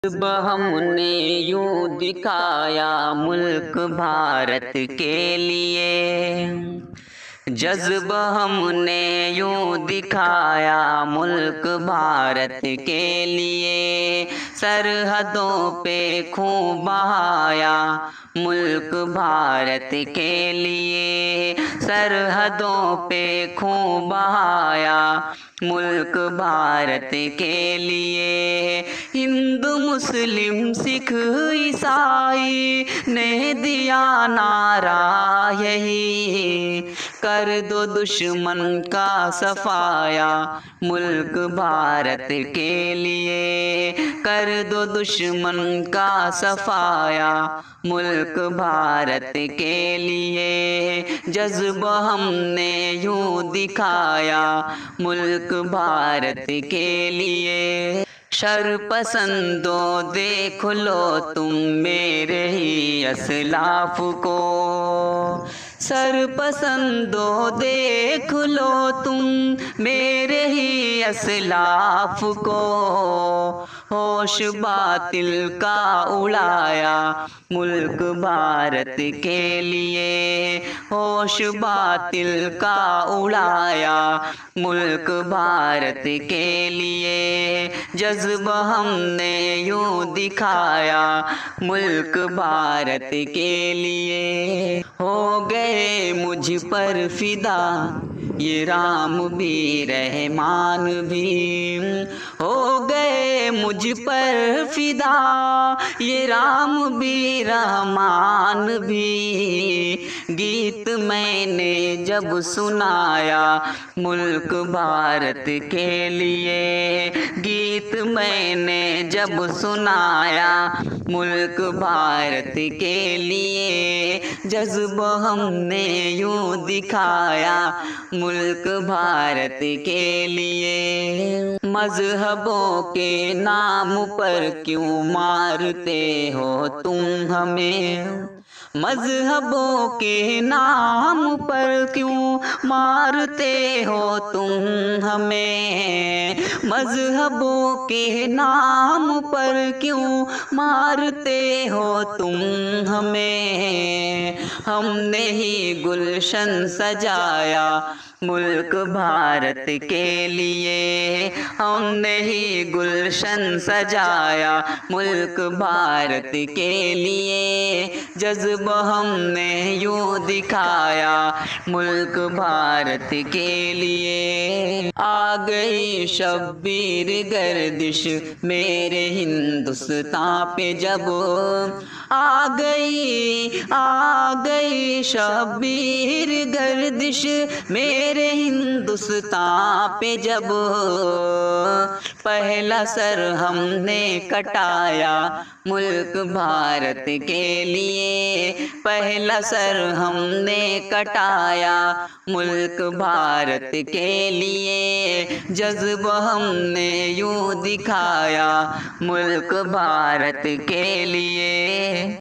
जब हमने यूं दिखाया मुल्क भारत के लिए, जज्ब हमने यूं दिखाया मुल्क भारत के लिए, सरहदों पे खून बहाया मुल्क भारत के लिए, सरहदों पे खून बहाया मुल्क भारत के लिए। हिंदू मुस्लिम सिख ईसाई ने दिया नारा यही, कर दो दुश्मन का सफाया मुल्क भारत के लिए, कर दो दुश्मन का सफाया मुल्क भारत के लिए। जज्ब हमने यूं दिखाया मुल्क भारत के लिए। शर पसंदों देख लो तुम मेरे ही असलाफ को, सर पसंदों देख लो तुम मेरे ही असलाफ को। होश बातिल का उड़ाया मुल्क भारत के लिए, होश बातिल का उड़ाया मुल्क भारत के लिए। जज्ब हमने यूं दिखाया मुल्क भारत के लिए। हो गए मुझ पर फिदा ये राम भी रहमान भी, हो गए मुझ पर फिदा ये राम भी रहमान भी। गीत मैंने जब सुनाया मुल्क भारत के लिए, गीत मैंने जब सुनाया मुल्क भारत के लिए। जज्ब हमने यूं दिखाया मुल्क भारत के लिए। मजहबों के नाम पर क्यों मारते हो तुम हमें, मजहबों के नाम पर क्यों मारते हो तुम हमें, मजहबों के नाम पर क्यों मारते हो तुम हमें। हमने ही गुलशन सजाया मुल्क भारत के लिए, हमने ही गुलशन सजाया मुल्क भारत के लिए। जज्ब हमने यूं दिखाया मुल्क भारत के लिए। आ गई शब्बीर गर्दिश मेरे हिंदुस्तां पे जब, आ गई शब्बीर गर्दिश मेरे हिंदुस्तां पे जब। पहला सर हमने कटाया मुल्क भारत के लिए, पहला सर हमने कटाया मुल्क भारत के लिए। जज्ब हमने यूं दिखाया मुल्क भारत के लिए।